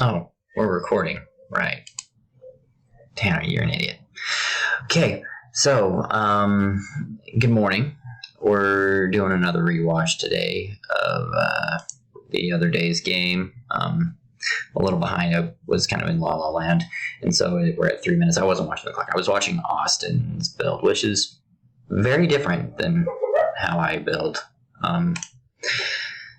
Oh, we're recording. Right. Tanner, you're an idiot. Okay, so, good morning. We're doing another rewatch today of the other day's game. A little behind. I was kind of in La La Land, and so we're at 3 minutes. I wasn't watching the clock. I was watching Austin's build, which is very different than how I build.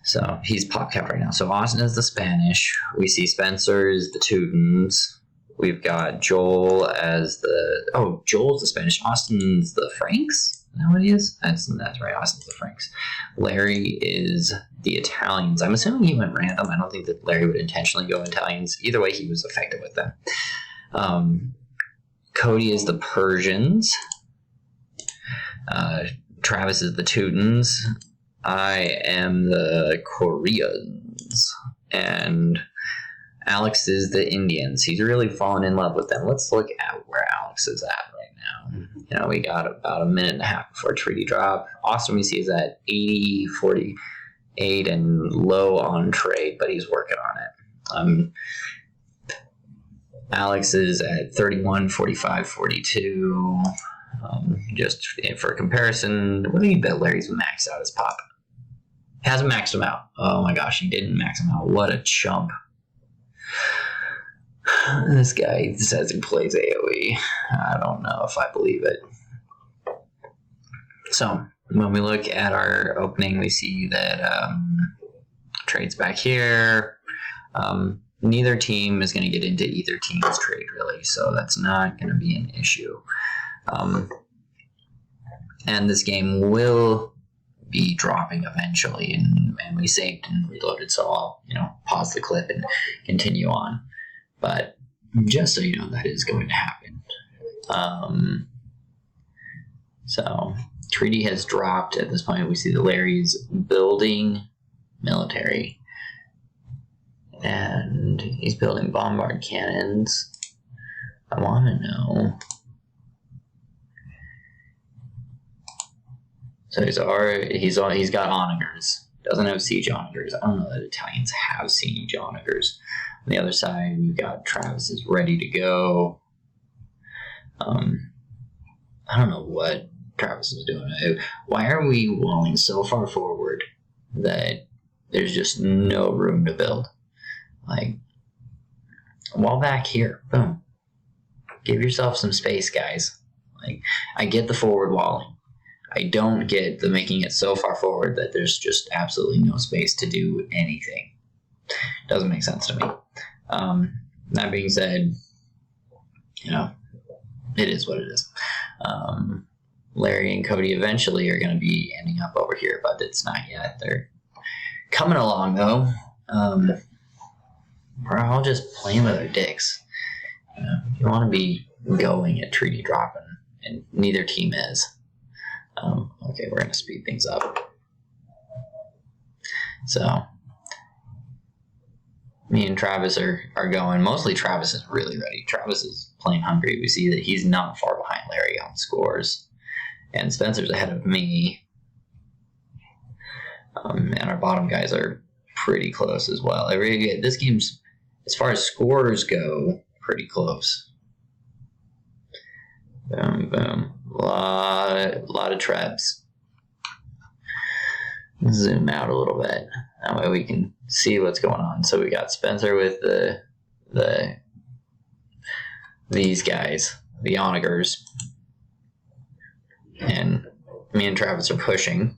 So he's pop capped right now. So Austin is the Spanish. We see Spencer is the Teutons. We've got Joel as the... Oh, Joel's the Spanish. Austin's the Franks? Is that what he is? That's right. Austin's the Franks. Larry is the Italians. I'm assuming he went random. I don't think that Larry would intentionally go Italians. Either way, he was effective with them. Cody is the Persians. Travis is the Teutons. I am the Koreans. And Alex is the Indians. He's really fallen in love with them. Let's look at where Alex is at right now. You know, we got about a minute and a half before treaty drop. Austin we see is at 80, 48 and low on trade, but he's working on it. Alex is at 31, 45, 42. Just for comparison, what do you bet Larry's maxed out his pop? Hasn't maxed him out. Oh my gosh, he didn't max him out. What a chump. This guy says he plays AoE. I don't know if I believe it. So, when we look at our opening, we see that trade's back here. Neither team is going to get into either team's trade, really, so that's not going to be an issue. And this game will be dropping eventually, and we saved and reloaded, so I'll pause the clip and continue on. But just so you know, that is going to happen. So treaty has dropped at this point. We see that Larry's building military, and he's building bombard cannons. I want to know. So he's got onagers. Doesn't have siege onagers. I don't know that Italians have siege onagers. On the other side, we've got Travis is ready to go. I don't know what Travis is doing. Why are we walling so far forward that there's just no room to build? Like, wall back here. Boom. Give yourself some space, guys. Like, I get the forward walling. I don't get the making it so far forward that there's just absolutely no space to do anything. Doesn't make sense to me. That being said, it is what it is. Larry and Cody eventually are going to be ending up over here, but it's not yet. They're coming along, though. We're all just playing with our dicks. You want to be going at treaty dropping, and neither team is. Okay, we're going to speed things up. So, me and Travis are going. Mostly Travis is really ready. Travis is playing hungry. We see that he's not far behind Larry on scores. And Spencer's ahead of me. And our bottom guys are pretty close as well. This game's, as far as scores go, pretty close. Boom, boom. Lot of traps. Zoom out a little bit. That way we can see what's going on. So we got Spencer with these guys, the onagers. And me and Travis are pushing.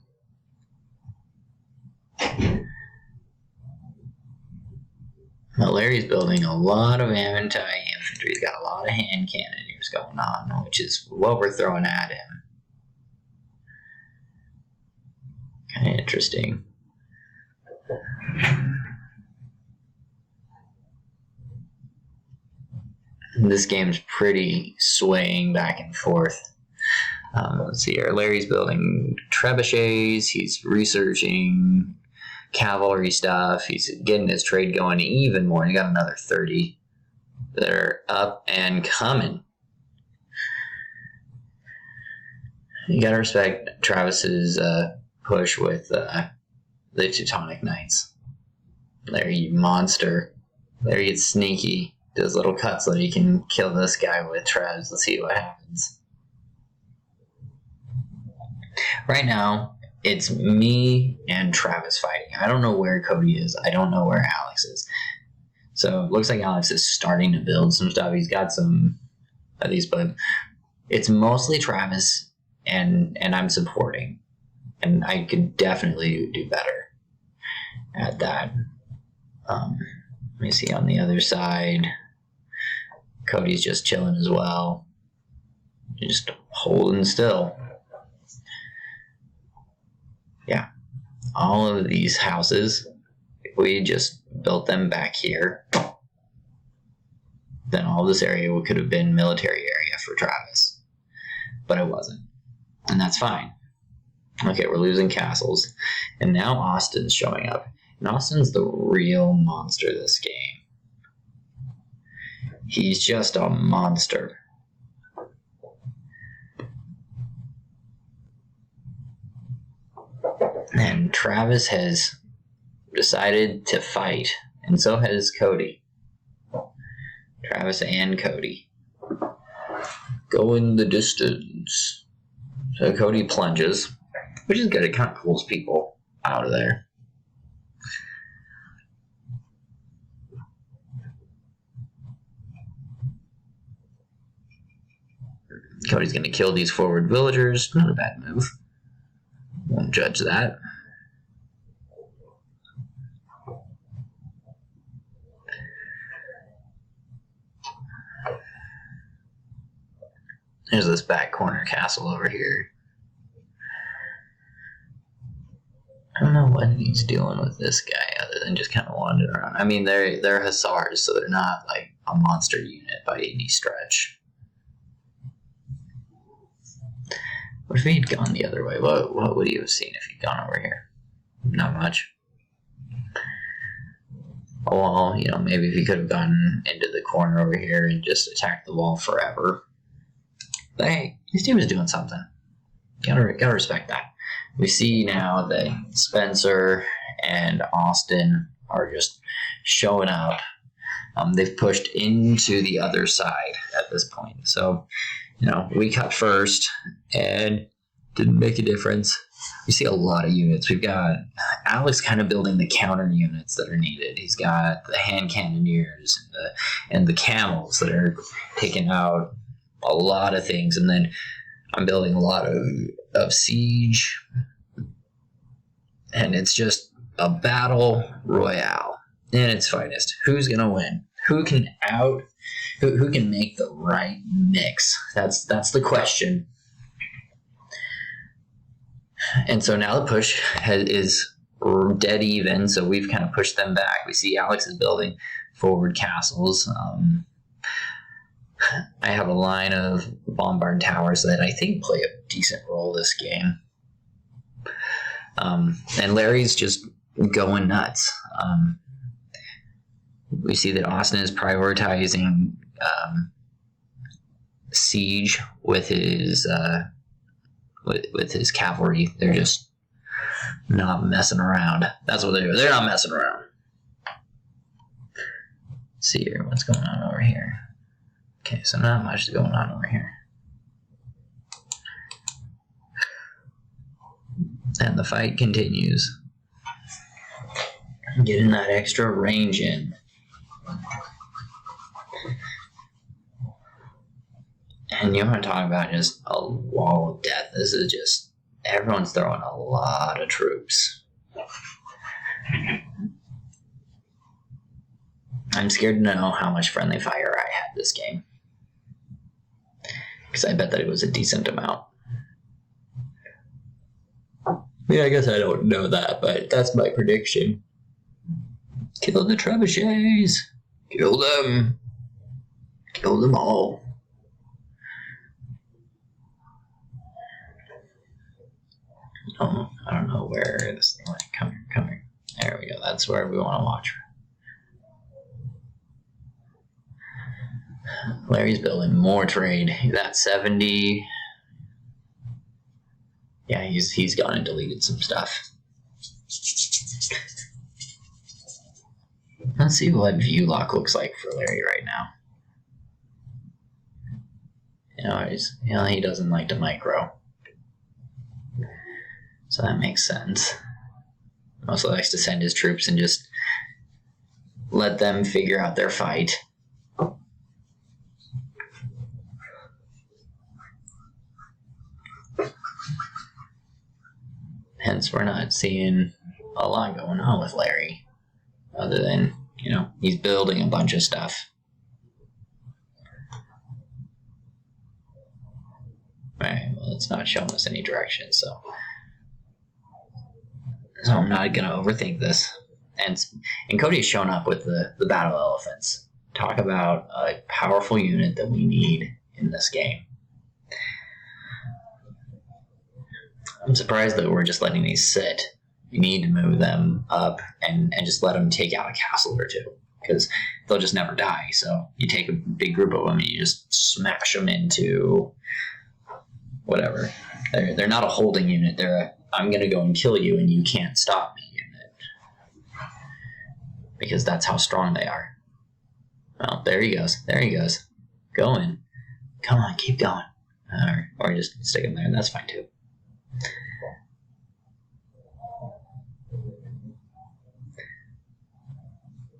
Now Larry's building a lot of anti-infantry. He's got a lot of hand cannoneers going on, which is what we're throwing at him. Kind of interesting. This game's pretty swaying back and forth. Let's see here. Larry's building trebuchets. He's researching cavalry stuff. He's getting his trade going even more. He got another 30 that are up and coming. You gotta respect Travis's push with the Teutonic Knights. Larry, you monster. Larry gets sneaky, does little cuts so that he can kill this guy with Travis. Let's see what happens. Right now, it's me and Travis fighting. I don't know where Cody is. I don't know where Alex is. So it looks like Alex is starting to build some stuff. He's got some of these, but it's mostly Travis, and I'm supporting. And I could definitely do better at that. Let me see on the other side. Cody's just chilling as well. Just holding still. Yeah. All of these houses, if we just built them back here, then all this area could have been military area for Travis. But it wasn't. And that's fine. Okay, we're losing castles. And now Austin's showing up. And Austin's the real monster this game. He's just a monster. And Travis has decided to fight. And so has Cody. Travis and Cody. Go in the distance. So Cody plunges, which is good. It kind of pulls people out of there. Cody's going to kill these forward villagers. Not a bad move. Won't judge that. There's this back corner castle over here. I don't know what he's doing with this guy other than just kind of wandering around. I mean, they're Hussars, so they're not like a monster unit by any stretch. What if he'd gone the other way? What would he have seen if he'd gone over here? Not much. A wall, you know, maybe if he could have gone into the corner over here and just attacked the wall forever. But hey, his team is doing something. Gotta respect that. We see now that Spencer and Austin are just showing up. They've pushed into the other side at this point. So, you know, we cut first and didn't make a difference. We see a lot of units. We've got Alex kind of building the counter units that are needed. He's got the hand cannoneers and the camels that are taking out a lot of things. And then I'm building a lot of siege. And it's just a battle royale in its finest. Who's going to win? Who can who can make the right mix? That's the question. And so now the push is dead even, so we've kind of pushed them back. We see Alex is building forward castles. I have a line of bombard towers that I think play a decent role this game. And Larry's just going nuts. We see that Austin is prioritizing siege with his with his cavalry. They're just not messing around. That's what they do. They're not messing around. Let's see here, what's going on over here? Okay, so not much is going on over here. And the fight continues. Getting that extra range in. And you want to talk about just a wall of death. This is just, everyone's throwing a lot of troops. I'm scared to know how much friendly fire I had this game. Because I bet that it was a decent amount. Yeah, I guess I don't know that, but that's my prediction. Kill the trebuchets. Kill them. Kill them all. Oh, I don't know where this thing went. Come here. There we go. That's where we want to watch. Larry's building more trade. He's at 70. Yeah, he's gone and deleted some stuff. Let's see what view lock looks like for Larry right now. He doesn't like to micro. So that makes sense. Also likes to send his troops and just let them figure out their fight. Hence, we're not seeing a lot going on with Larry. Other than, he's building a bunch of stuff. Alright, well, it's not showing us any direction, so I'm not going to overthink this. And Cody's shown up with the battle elephants. Talk about a powerful unit that we need in this game. I'm surprised that we're just letting these sit. You need to move them up and just let them take out a castle or two, because they'll just never die. So you take a big group of them and you just smash them into whatever. They're not a holding unit. They're a I'm going to go and kill you and you can't stop me unit. Because that's how strong they are. Well, there he goes. There he goes. Going. Come on, keep going. Or just stick him there. That's fine too.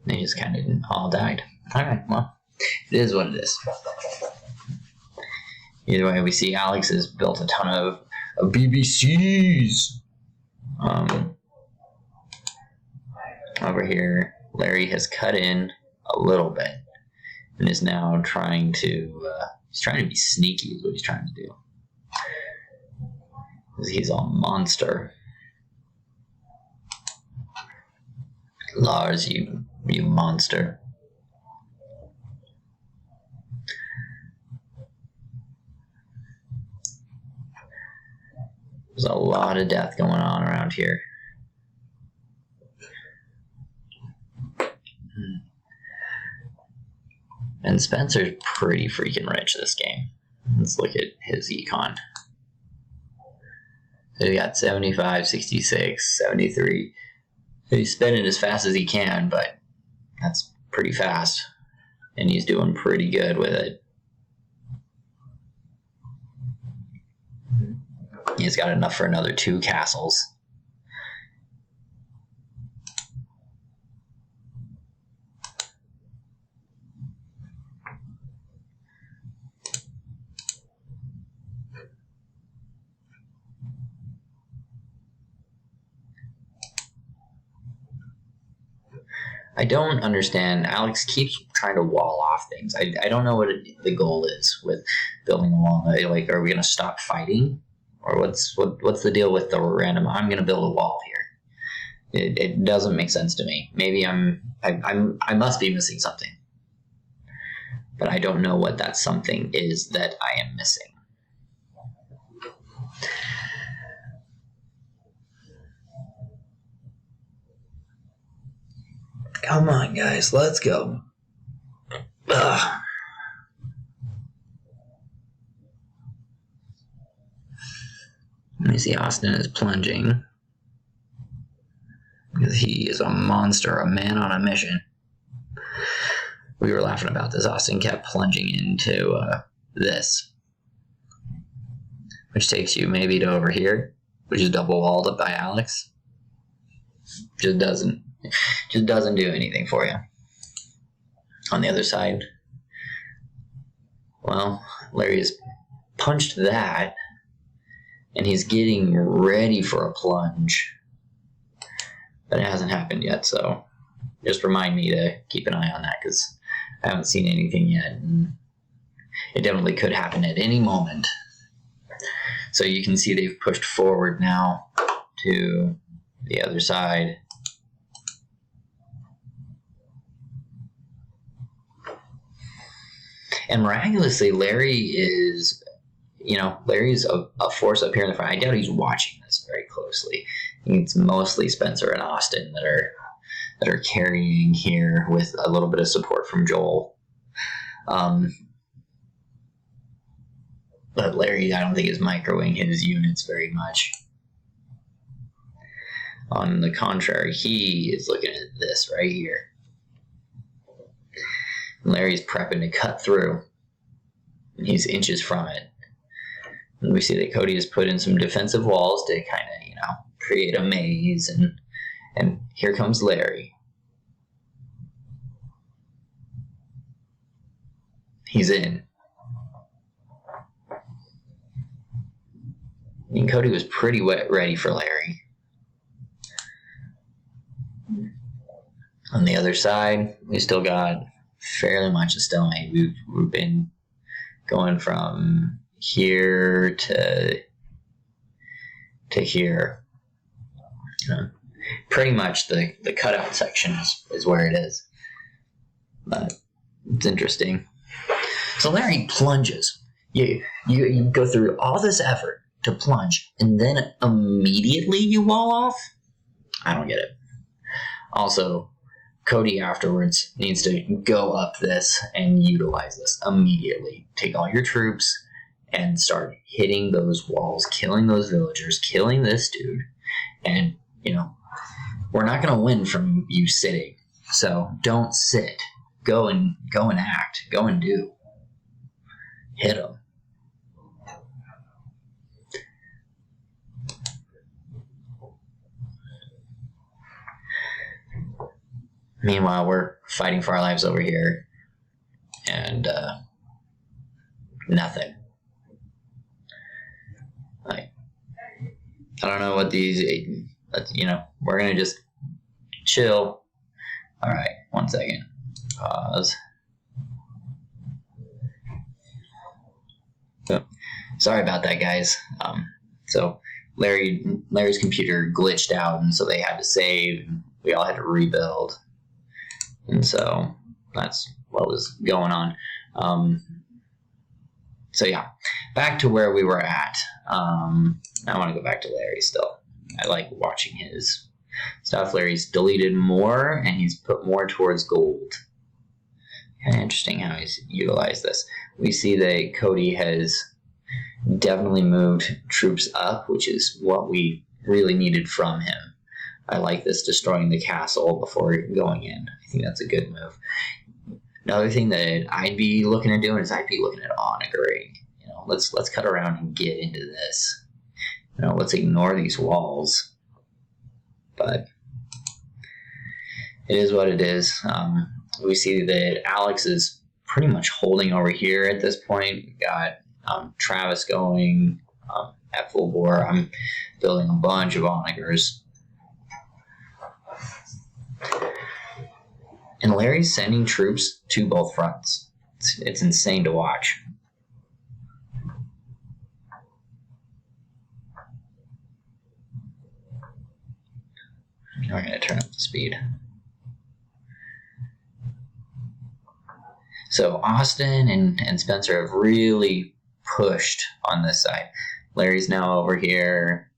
They just kind of all died. Alright, well, it is what it is. Either way, we see Alex has built a ton of BBCs. Over here, Larry has cut in a little bit and is now trying to be sneaky is what he's trying to do. Because he's a monster. Lars, you monster. There's a lot of death going on around here. And Spencer's pretty freaking rich this game. Let's look at his econ. So he got 75, 66, 73. So he's spending as fast as he can, but that's pretty fast. And he's doing pretty good with it. He's got enough for another 2 castles. I don't understand. Alex keeps trying to wall off things. I don't know what the goal is with building a wall. Like, are we going to stop fighting? Or what's the deal with the random, I'm going to build a wall here? It doesn't make sense to me. Maybe I must be missing something. But I don't know what that something is that I am missing. Come on, guys, let's go. Ugh. Let me see, Austin is plunging. Because he is a monster, a man on a mission. We were laughing about this. Austin kept plunging into this. Which takes you maybe to over here, which is double walled up by Alex. Just doesn't do anything for you. On the other side, well, Larry's punched that, and he's getting ready for a plunge. But it hasn't happened yet, so just remind me to keep an eye on that, because I haven't seen anything yet. And it definitely could happen at any moment. So you can see they've pushed forward now to the other side. And miraculously, Larry is, Larry's a force up here in the front. I doubt he's watching this very closely. It's mostly Spencer and Austin that are carrying here with a little bit of support from Joel. But Larry, I don't think, is microing his units very much. On the contrary, he is looking at this right here. Larry's prepping to cut through. And he's inches from it. And we see that Cody has put in some defensive walls to kind of, create a maze. And here comes Larry. He's in. And Cody was pretty ready for Larry. On the other side, we still got fairly much a stalemate. We've been going from here to here. Pretty much the cutout section is where it is. But it's interesting. So Larry plunges. You go through all this effort to plunge, and then immediately you wall off? I don't get it. Also, Cody afterwards needs to go up this and utilize this immediately. Take all your troops and start hitting those walls, killing those villagers, killing this dude. And, we're not going to win from you sitting. So don't sit. Go and act. Go and do. Hit them. Meanwhile, we're fighting for our lives over here, and nothing. I don't know what these. We're gonna just chill. All right, 1 second. Pause. So, sorry about that, guys. So Larry's computer glitched out, and so they had to save. We all had to rebuild. And so that's what was going on. So yeah, back to where we were at. I want to go back to Larry still. I like watching his stuff. Larry's deleted more, and he's put more towards gold. Kind of interesting how he's utilized this. We see that Cody has definitely moved troops up, which is what we really needed from him. I like this, destroying the castle before going in. I think that's a good move. Another thing that I'd be looking at doing is I'd be looking at onagering. Let's cut around and get into this. Let's ignore these walls. But it is what it is. We see that Alex is pretty much holding over here at this point. We've got Travis going at full bore. I'm building a bunch of onagers. And Larry's sending troops to both fronts. It's insane to watch. We're going to turn up the speed. So Austin and Spencer have really pushed on this side. Larry's now over here.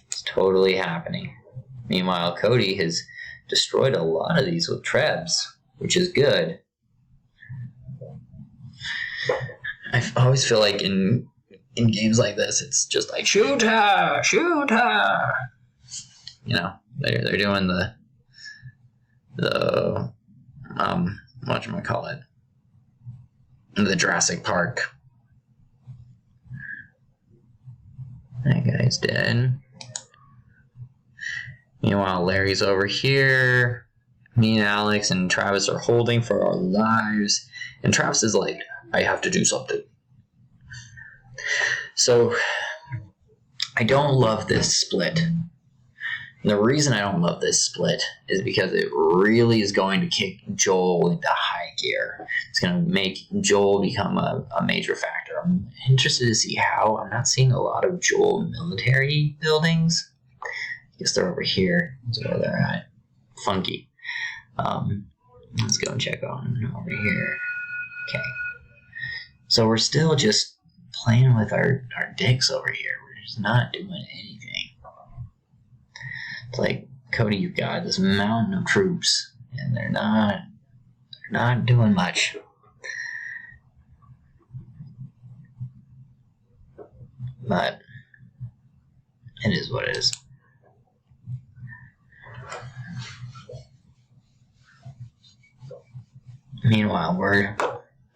It's totally happening. Meanwhile, Cody has destroyed a lot of these with trebs, which is good. I always feel like in games like this, it's just like, shoot her! Shoot her! They're doing the whatchamacallit, the Jurassic Park. That guy's dead. Meanwhile, Larry's over here. Me and Alex and Travis are holding for our lives. And Travis is like, I have to do something. So, I don't love this split. And the reason I don't love this split is because it really is going to kick Joel into high gear. It's going to make Joel become a major factor. I'm interested to see how. I'm not seeing a lot of Joel military buildings. I guess they're over here. That's where they're at. Funky. Let's go and check on over here. Okay. So we're still just playing with our dicks over here. We're just not doing anything. It's like, Cody, you've got this mountain of troops, and they're not doing much. But it is what it is. Meanwhile, we're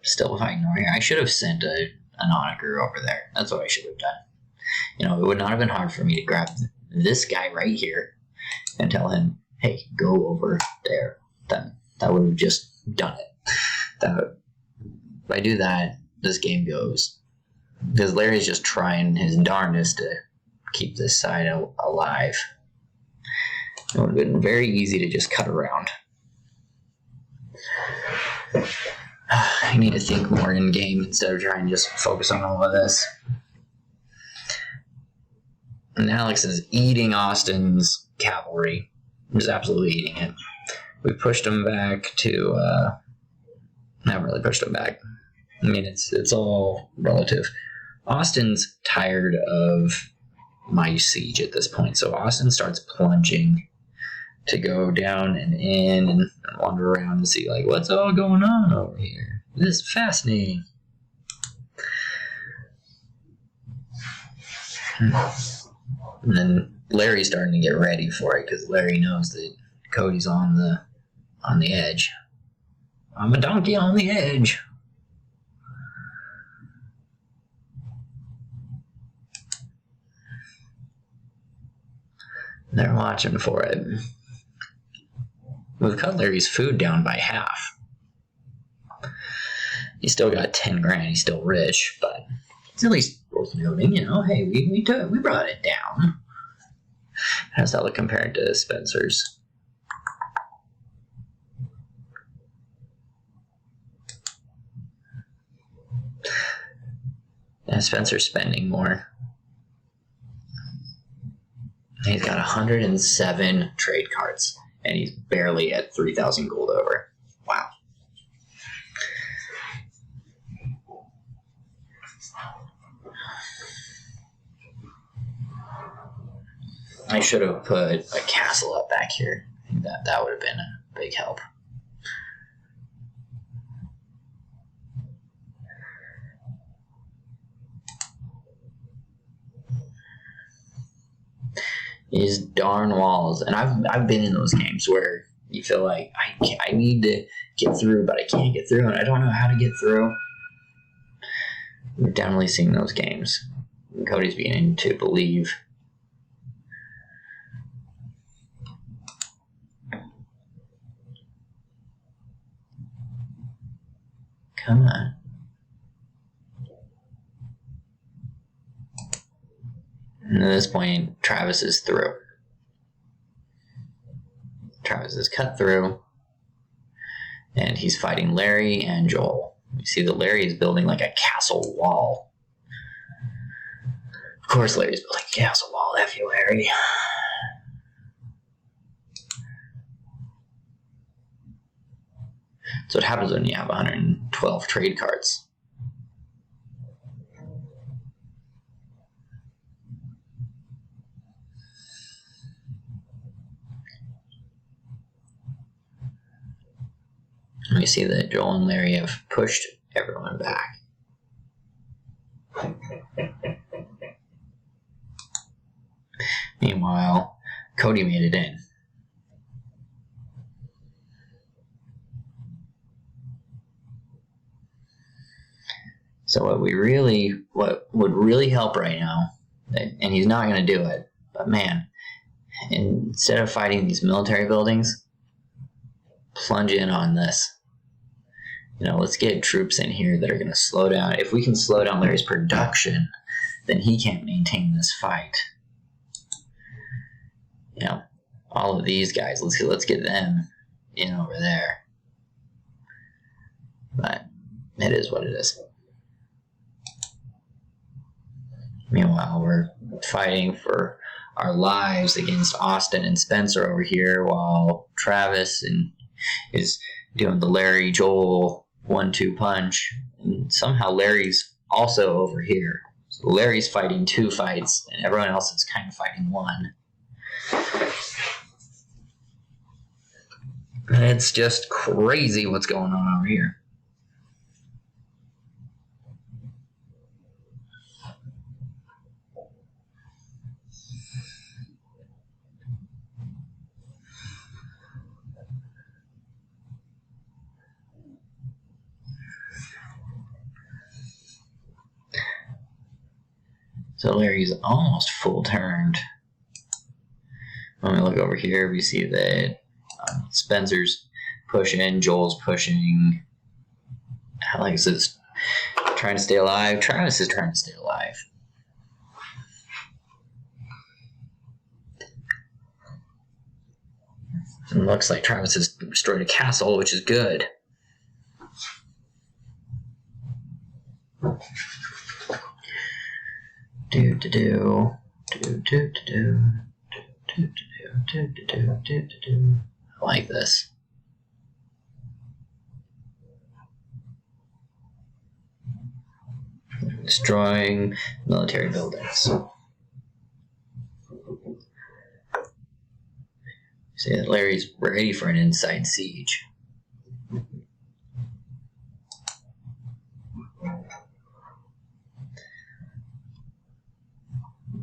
still fighting over here. I should have sent an Onager over there. That's what I should have done. You know, it would not have been hard for me to grab this guy right here and tell him, hey, go over there. That would have just done it. If I do that, this game goes. Because Larry's just trying his darndest to keep this side alive. It would have been very easy to just cut around. I need to think more in game instead of trying to just focus on all of this. And Alex is eating Austin's cavalry. Just absolutely eating it. We pushed him back to, not really pushed him back. I mean, it's all relative. Austin's tired of my siege at this point, so Austin starts plunging to go down and in and wander around and see, like, what's all going on over here. This is fascinating. And then Larry's starting to get ready for it because Larry knows that Cody's on the edge. I'm a donkey on the edge. They're watching for it. We've cut Larry's food down by half. He's still got 10 grand. He's still rich, but it's at least worth noting, you know, hey, we brought it down. How's that look compared to Spencer's? And Spencer's spending more. He's got 107 trade cards, and he's barely at 3,000 gold over. Wow. I should have put a castle up back here. I think that would have been a big help. These darn walls, and I've been in those games where you feel like I need to get through, but I can't get through, and I don't know how to get through. We're definitely seeing those games. And Cody's beginning to believe. Come on. And at this point, Travis is through. Travis is cut through, and he's fighting Larry and Joel. You see that Larry is building like a castle wall. Of course, Larry's building a castle wall. F you, Larry. So what happens when you have 112 trade cards? We see that Joel and Larry have pushed everyone back. Meanwhile, Cody made it in. So what would really help right now, and he's not going to do it, but man, instead of fighting these military buildings, plunge in on this. You know, let's get troops in here that are going to slow down. If we can slow down Larry's production, then he can't maintain this fight. You know, all of these guys, let's get them in over there. But it is what it is. Meanwhile, we're fighting for our lives against Austin and Spencer over here, while Travis is doing the Larry Joel 1-2 punch, and somehow Larry's also over here. So Larry's fighting 2 fights, and everyone else is kind of fighting 1. And it's just crazy what's going on over here. So Larry's almost full turned. When we look over here, we see that Spencer's pushing, Joel's pushing. Alex is trying to stay alive. Travis is trying to stay alive. It looks like Travis has destroyed a castle, which is good. I like this. Destroying military buildings. See that Larry's ready for an inside siege.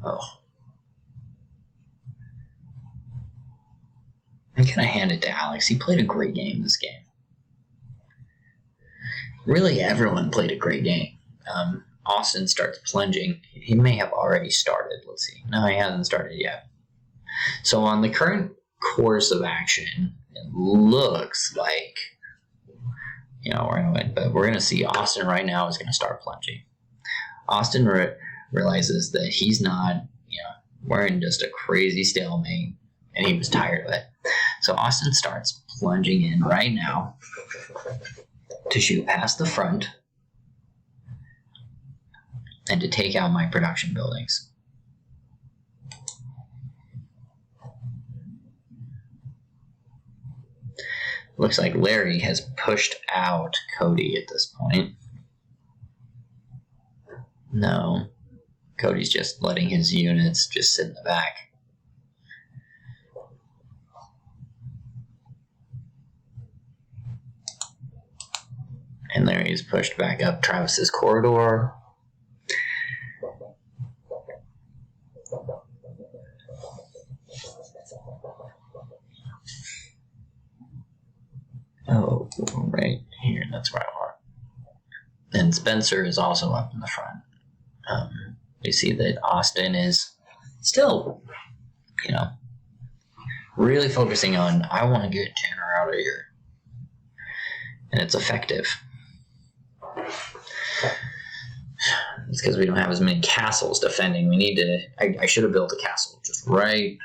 Oh. I'm gonna hand it to Alex. He played a great game this game. Really, everyone played a great game. Austin starts plunging. He may have already started. Let's see. No, he hasn't started yet. So on the current course of action, it looks like, we're going to win. But we're going to see Austin right now is going to start plunging. Austin realizes that he's not, we're in just a crazy stalemate, and he was tired of it. So Austin starts plunging in right now to shoot past the front and to take out my production buildings. Looks like Larry has pushed out Cody at this point. No, Cody's just letting his units just sit in the back. And Larry's pushed back up Travis's corridor. Oh, right here, that's where I want. And Spencer is also up in the front. You see that Austin is still, really focusing on, I want to get Tanner out of here. And it's effective. It's because we don't have as many castles defending. We need to, I should have built a castle just right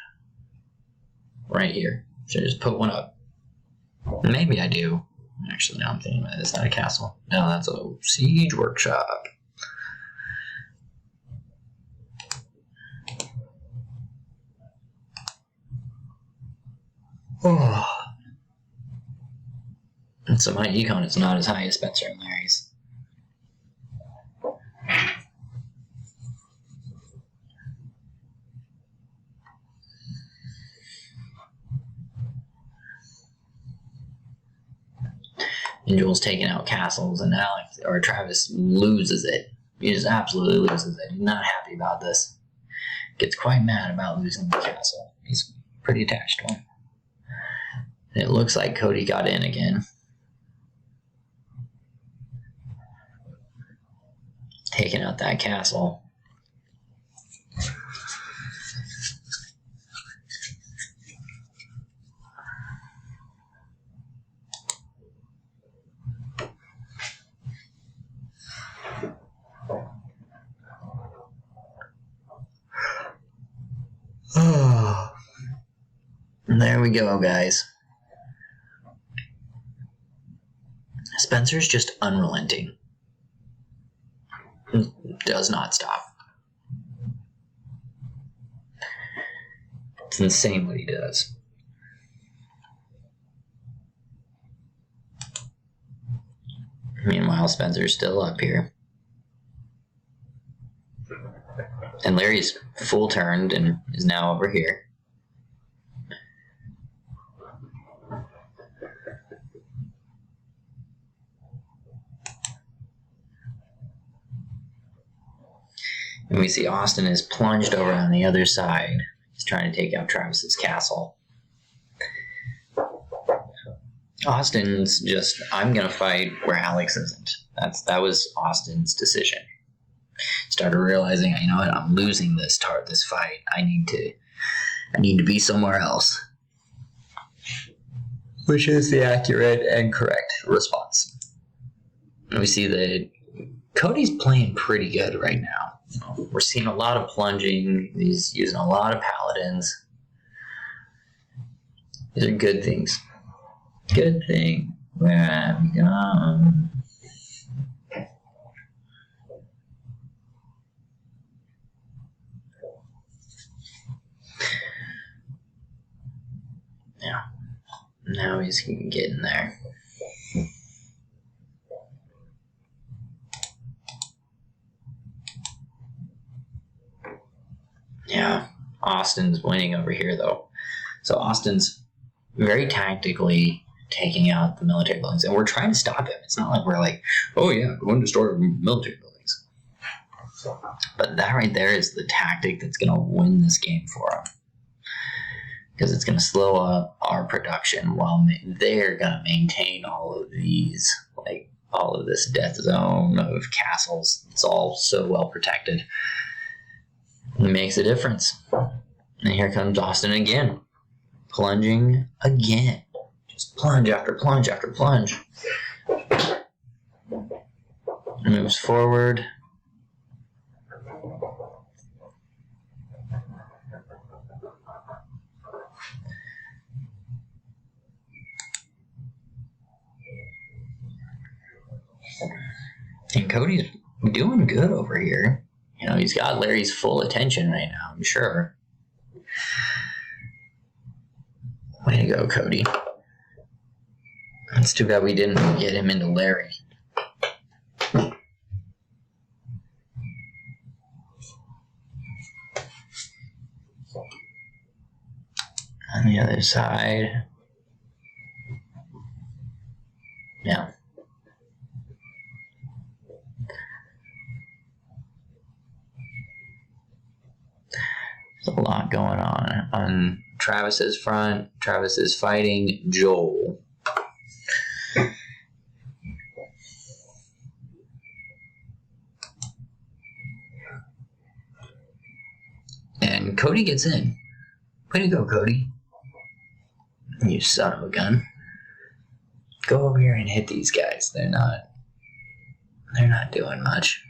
here. Should have just put one up. Maybe I do. Actually, now I'm thinking about it. It's not a castle. No, that's a siege workshop. Oh. And so my econ is not as high as Spencer and Larry's. And Joel's taking out castles, and Travis loses it. He just absolutely loses it. He's not happy about this. Gets quite mad about losing the castle. He's pretty attached to him. And it looks like Cody got in again. Taking out that castle. And there we go, guys. Spencer's just unrelenting. Does not stop. It's insane what he does. Meanwhile, Spencer's still up here. And Larry's full turned and is now over here. And we see Austin is plunged over on the other side. He's trying to take out Travis's castle. Austin's just, I'm going to fight where Alex isn't. That was Austin's decision. He's started realizing, you know what, I'm losing this fight. I need to be somewhere else. Which is the accurate and correct response. And we see that Cody's playing pretty good right now. We're seeing a lot of plunging. He's using a lot of paladins. These are good things. Good thing. Where have you gone? Yeah. Now he's getting there. Yeah. Austin's winning over here, though. So Austin's very tactically taking out the military buildings, and we're trying to stop him. It's not like we're like, oh yeah, go and destroy military buildings. But that right there is the tactic that's going to win this game for him. Because it's going to slow up our production while they're going to maintain all of these, like all of this death zone of castles. It's all so well protected. It makes a difference. And here comes Austin again. Plunging again. Just plunge after plunge after plunge. Moves forward. And Cody's doing good over here. You know, he's got Larry's full attention right now, I'm sure. Way to go, Cody. It's too bad we didn't get him into Larry. On the other side. Yeah. There's a lot going on Travis's front. Travis is fighting Joel. And Cody gets in. Way to go, Cody. You son of a gun. Go over here and hit these guys. They're not doing much.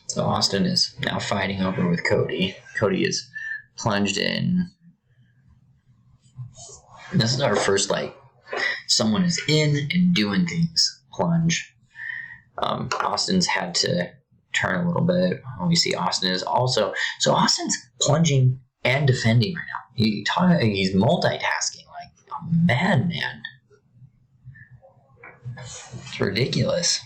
So Austin is now fighting over with Cody. Cody is plunged in. This is our first, like, someone is in and doing things plunge. Austin's had to turn a little bit. We see Austin is also... So Austin's plunging and defending right now. He's multitasking like a madman. It's ridiculous.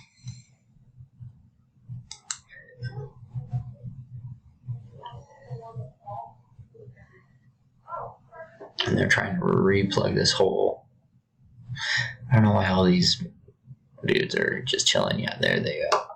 And they're trying to replug this hole. I don't know why all these dudes are just chilling. Yeah, there they go.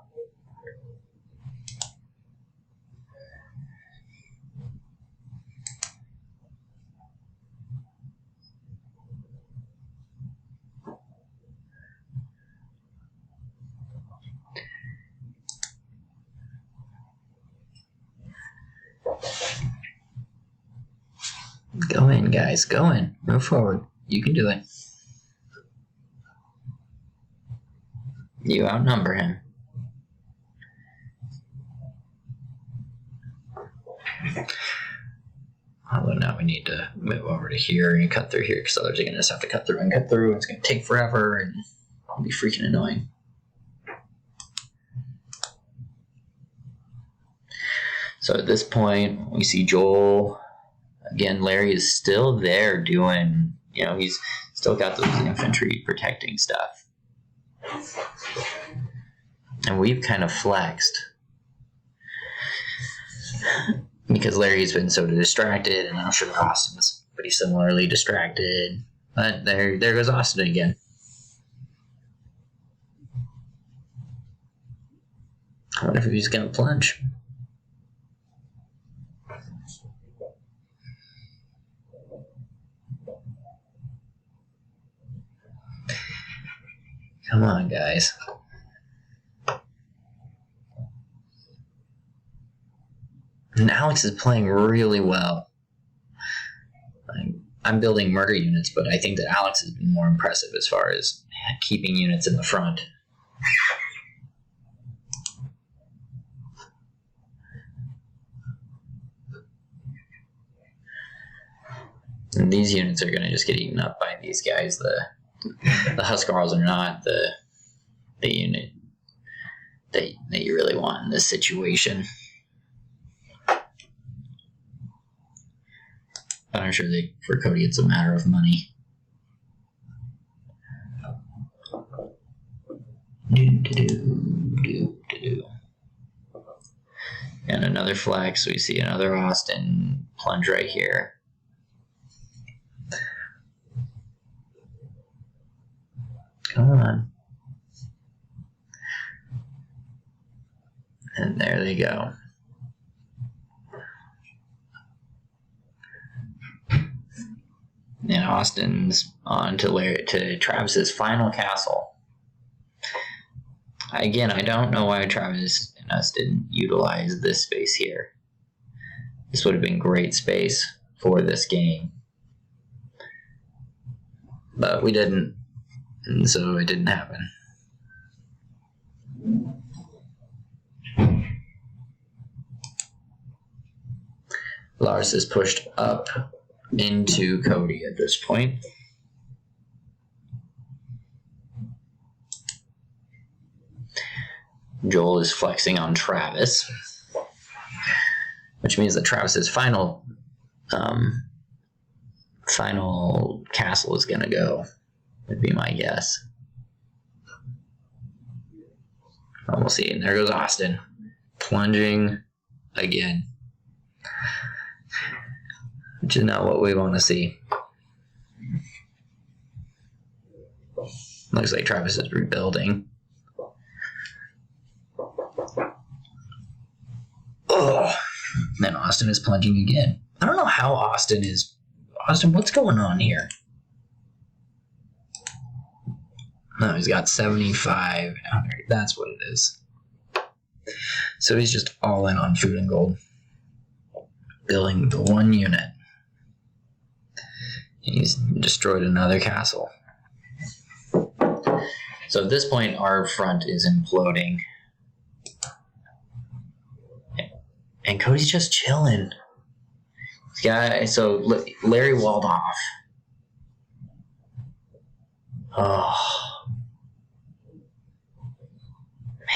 Go in, guys. Go in. Move forward. You can do it. You outnumber him. Although now we need to move over to here and cut through here because others are going to just have to cut through and cut through. It's going to take forever and it'll be freaking annoying. So at this point, we see Joel. Again, Larry is still there doing, he's still got those infantry protecting stuff. And we've kind of flexed. Because Larry's been so distracted, and I'm sure Austin's pretty similarly distracted. But there goes Austin again. I wonder if he's going to plunge. Come on, guys. And Alex is playing really well. I'm building murder units, but I think that Alex has been more impressive as far as keeping units in the front. And these units are going to just get eaten up by these guys. The Huskarls are not the unit that you really want in this situation. But I'm sure for Cody it's a matter of money. And another flex. We see another Austin plunge right here. Come on. And there they go. And Austin's on to Travis's final castle. Again, I don't know why Travis and us didn't utilize this space here. This would have been great space for this game. But we didn't, and so it didn't happen. Lars is pushed up into Cody at this point. Joel is flexing on Travis, which means that Travis's final castle is going to go, would be my guess. Well, we'll see. And there goes Austin, plunging again, which is not what we want to see. Looks like Travis is rebuilding. Oh, then Austin is plunging again. I don't know how Austin is. Austin, what's going on here? No, he's got 75. That's what it is. So he's just all in on food and gold. Building the one unit. He's destroyed another castle. So at this point, our front is imploding. And Cody's just chilling. So Larry walled off. Oh.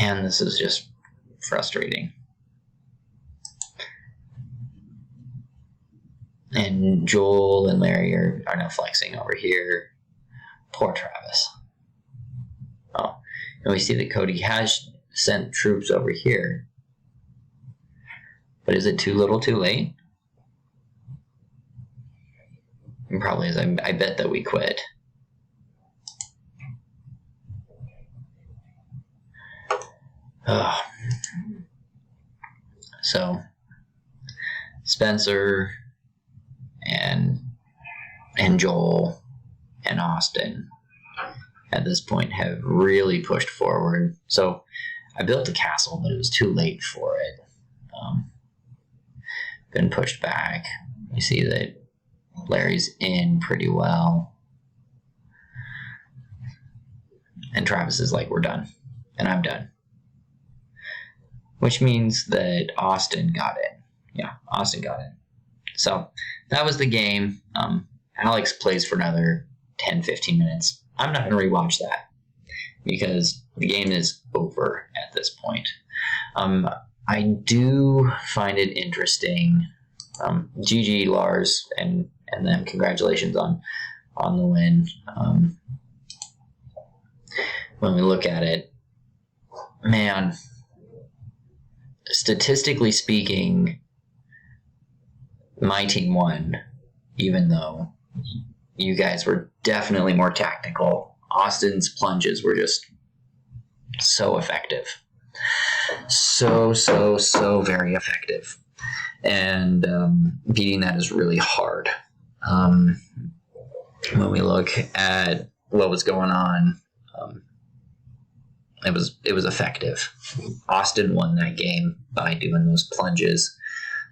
Man, this is just frustrating. And Joel and Larry are now flexing over here. Poor Travis. Oh, and we see that Cody has sent troops over here. But is it too little too late? It probably is. I bet that we quit. Oh. So, Spencer and Joel and Austin at this point have really pushed forward. So, I built a castle, but it was too late for it. Been pushed back. You see that Larry's in pretty well. And Travis is like, we're done. And I'm done. Which means that Austin got it. Yeah, Austin got it. So that was the game. Alex plays for another 10-15 minutes. I'm not going to rewatch that because the game is over at this point. I do find it interesting. GG, Lars, and them. Congratulations on the win. When we look at it, man, statistically speaking, my team won, even though you guys were definitely more tactical. Austin's plunges were just so effective. So very effective. And beating that is really hard. When we look at what was going on, it was effective. Austin won that game by doing those plunges.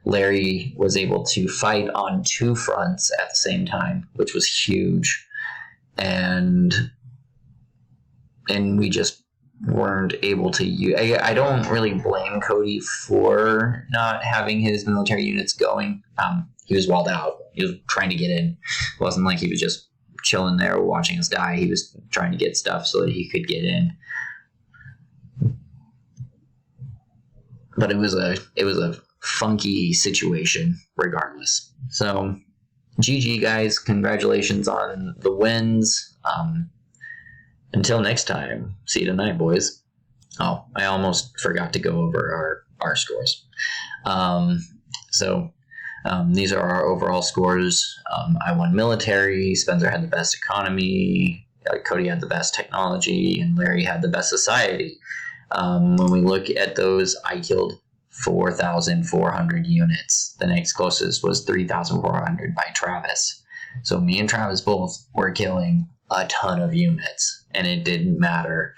Larry was able to fight on two fronts at the same time, which was huge. And we just weren't able to use. I don't really blame Cody for not having his military units going. He was walled out. He was trying to get in. It wasn't like he was just chilling there watching us die. He was trying to get stuff so that he could get in. But it was a funky situation regardless. So GG guys, congratulations on the wins. Until next time, see you tonight, boys. Oh, I almost forgot to go over our scores. These are our overall scores. I won military, Spencer had the best economy, Cody had the best technology, and Larry had the best society. When we look at those, I killed 4,400 units. The next closest was 3,400 by Travis. So me and Travis both were killing a ton of units, and it didn't matter.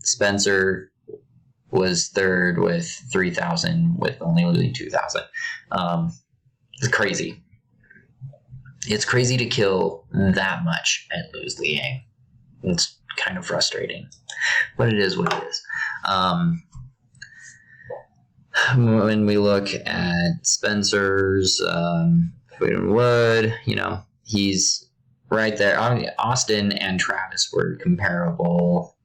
Spencer was third with 3,000, with only losing 2,000. It's crazy. It's crazy to kill that much and lose the game. It's kind of frustrating, but it is what it is. When we look at Spencer's Food and Wood, he's right there. Austin and Travis were comparable.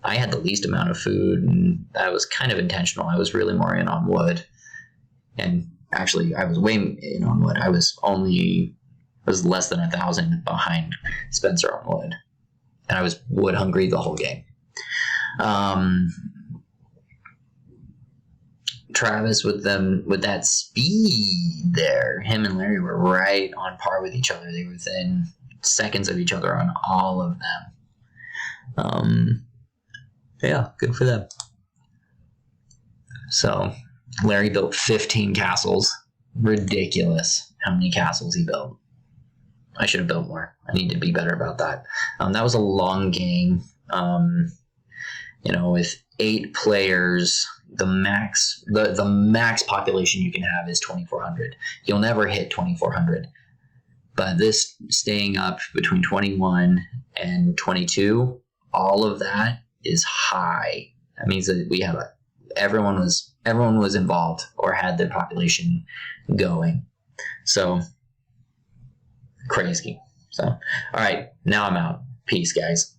I had the least amount of food, and that was kind of intentional. I was really more in on wood, and actually, I was way in on wood. I was less than 1,000 behind Spencer on wood, and I was wood hungry the whole game. Travis with that speed there, him and Larry were right on par with each other. They were within seconds of each other on all of them. Yeah, good for them. So Larry built 15 castles. Ridiculous how many castles he built. I should have built more. I need to be better about that. That was a long game. With 8 players, the max population you can have is 2,400. You'll never hit 2,400. But this staying up between 21 and 22, all of that is high. That means that we have everyone was involved or had their population going. So crazy. So all right, now I'm out. Peace, guys.